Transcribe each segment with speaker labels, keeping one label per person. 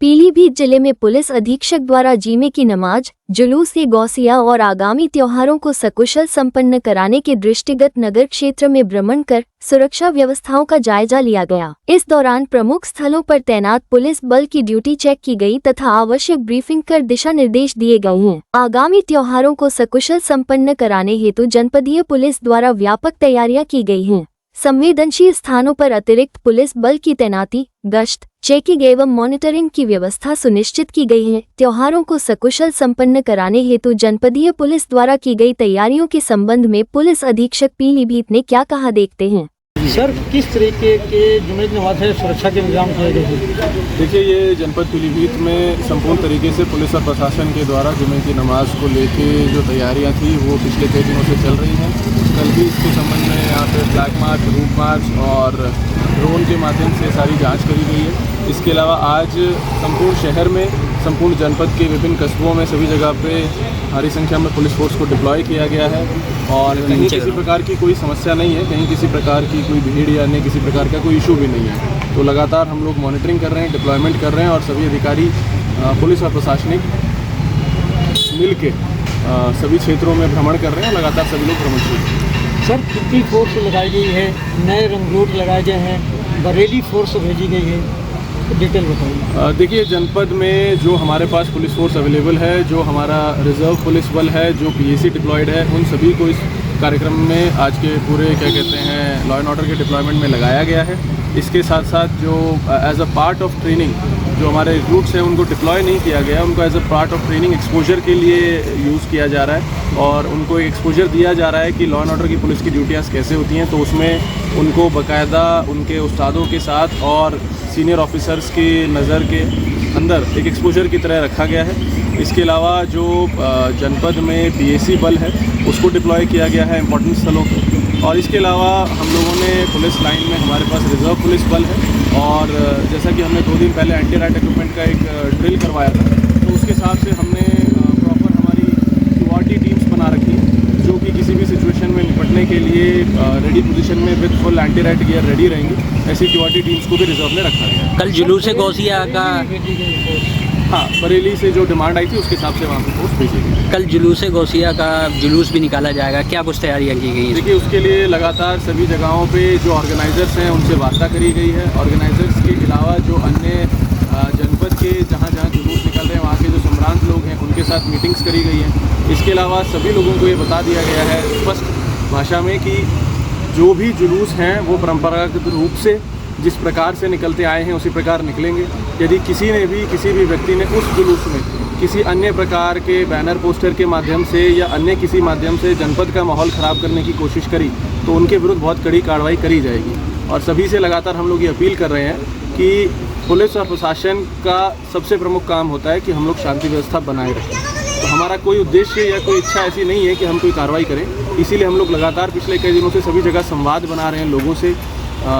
Speaker 1: पीलीभीत जिले में पुलिस अधीक्षक द्वारा जीमे की नमाज, जुलूस ए गौसिया और आगामी त्योहारों को सकुशल संपन्न कराने के दृष्टिगत नगर क्षेत्र में भ्रमण कर सुरक्षा व्यवस्थाओं का जायजा लिया गया। इस दौरान प्रमुख स्थलों पर तैनात पुलिस बल की ड्यूटी चेक की गई तथा आवश्यक ब्रीफिंग कर दिशा निर्देश दिए गए हैं। आगामी त्योहारों को सकुशल संपन्न कराने हेतु जनपदीय पुलिस द्वारा व्यापक तैयारियां की गई हैं। संवेदनशील स्थानों पर अतिरिक्त पुलिस बल की तैनाती, गश्त, चेकिंग एवं मॉनिटरिंग की व्यवस्था सुनिश्चित की गई है। त्योहारों को सकुशल संपन्न कराने हेतु जनपदीय पुलिस द्वारा की गई तैयारियों के संबंध में पुलिस अधीक्षक पीलीभीत ने क्या कहा, देखते हैं।
Speaker 2: सर, किस तरीके के जुमे की नमाज है, सुरक्षा के इंतजाम किए गए हैं?
Speaker 3: देखिए, ये जनपद पीलीभीत में संपूर्ण तरीके से पुलिस और प्रशासन के द्वारा जुमे की नमाज को लेके जो तैयारियां थी वो पिछले कई दिनों से चल रही हैं। कल भी इसके संबंध में यहाँ पे फ्लैग मार्च, रूट मार्च और ड्रोन के माध्यम से सारी जांच करी गई है। इसके अलावा आज संपूर्ण शहर में, संपूर्ण जनपद के विभिन्न कस्बों में सभी जगह पे भारी संख्या में पुलिस फोर्स को डिप्लॉय किया गया है और कहीं किसी प्रकार की कोई समस्या नहीं है, कहीं किसी प्रकार की कोई भीड़ या अन्य किसी प्रकार का कोई इशू भी नहीं है। तो लगातार हम लोग मॉनिटरिंग कर रहे हैं, डिप्लॉयमेंट कर रहे हैं और सभी अधिकारी पुलिस और प्रशासनिक मिल के सभी क्षेत्रों में भ्रमण कर रहे हैं। लगातार सभी लोग भ्रमण कर रहे हैं।
Speaker 2: सर, कितनी फोर्स लगाई गई है, नए रंगरूट लगाए गए हैं, बरेली फोर्स भेजी गई है, डिटेल बताइए।
Speaker 3: देखिए, जनपद में जो हमारे पास पुलिस फोर्स अवेलेबल है, जो हमारा रिजर्व पुलिस बल है, जो पीएसी डिप्लॉयड है, उन सभी को इस कार्यक्रम में आज के पूरे लॉ एंड ऑर्डर के डिप्लॉयमेंट में लगाया गया है। इसके साथ साथ जो as a part of training जो हमारे रिक्रूट्स हैं उनको डिप्लॉय नहीं किया गया, उनको as a part of training exposure के लिए यूज़ किया जा रहा है और उनको एक्सपोजर दिया जा रहा है कि लॉ एंड ऑर्डर की पुलिस की ड्यूटियाँ कैसे होती हैं। तो उसमें उनको बाकायदा उनके उस्तादों के साथ और सीनियर ऑफिसर्स की नज़र के अंदर एक एक्सपोजर की तरह रखा गया है। इसके अलावा जो जनपद में पीएसी बल है उसको डिप्लॉय किया गया है इंपॉर्टेंट स्थलों पर। और इसके अलावा हम लोगों ने पुलिस लाइन में हमारे पास रिजर्व पुलिस बल है और जैसा कि हमने 2 दिन पहले एंटी राइट इक्विपमेंट का एक ड्रिल करवाया था, तो उसके हिसाब से हमने प्रॉपर हमारी क्यूआरटी टीम्स बना रखी है जो कि किसी भी सिचुएशन में निपटने के लिए रेडी पोजीशन में with full anti right gear ready रहेंगी। ऐसी क्यूआरटी टीम्स को भी रिजर्व में रखा गया है।
Speaker 4: कल जुलूस ए गौसिया का,
Speaker 3: हाँ, बरेली से जो डिमांड आई थी उसके हिसाब से वहाँ पर फोर्स भेजी गई।
Speaker 4: कल जुलूस ए गौसिया का जुलूस भी निकाला जाएगा, क्या कुछ तैयारियां की गई हैं?
Speaker 3: देखिए, उसके लिए लगातार सभी जगहों पे जो ऑर्गेनाइजर्स हैं उनसे वार्ता करी गई है। ऑर्गेनाइजर्स के अलावा जो अन्य जनपद के जहाँ जुलूस निकल रहे हैं वहाँ के जो सम्रांत लोग हैं उनके साथ मीटिंग्स करी गई हैं। इसके अलावा सभी लोगों को ये बता दिया गया है स्पष्ट भाषा में कि जो भी जुलूस हैं वो परंपरागत रूप से जिस प्रकार से निकलते आए हैं उसी प्रकार निकलेंगे। यदि किसी भी व्यक्ति ने उस जुलूस में किसी अन्य प्रकार के बैनर पोस्टर के माध्यम से या अन्य किसी माध्यम से जनपद का माहौल ख़राब करने की कोशिश करी तो उनके विरुद्ध बहुत कड़ी कार्रवाई करी जाएगी। और सभी से लगातार हम लोग ये अपील कर रहे हैं कि पुलिस और प्रशासन का सबसे प्रमुख काम होता है कि हम लोग शांति व्यवस्था बनाए रखें। तो हमारा कोई उद्देश्य या कोई इच्छा ऐसी नहीं है कि हम कोई कार्रवाई करें। इसीलिए हम लोग लगातार पिछले कई दिनों से सभी जगह संवाद बना रहे हैं लोगों से,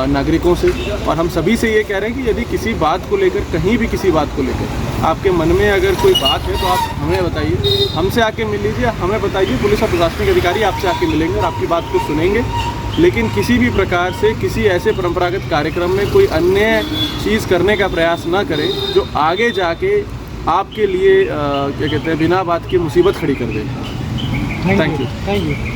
Speaker 3: नागरिकों से, और हम सभी से ये कह रहे हैं कि यदि किसी बात को लेकर, कहीं भी किसी बात को लेकर आपके मन में अगर कोई बात है तो आप हमें बताइए, हमसे आके मिल लीजिए, हमें बताइए। पुलिस और प्रशासनिक अधिकारी आपसे आके मिलेंगे और आपकी बात को सुनेंगे। लेकिन किसी भी प्रकार से किसी ऐसे परंपरागत कार्यक्रम में कोई अन्य चीज़ करने का प्रयास ना करें जो आगे जाके आपके लिए क्या कहते हैं, बिना बात की मुसीबत खड़ी कर दे।
Speaker 2: Thank you.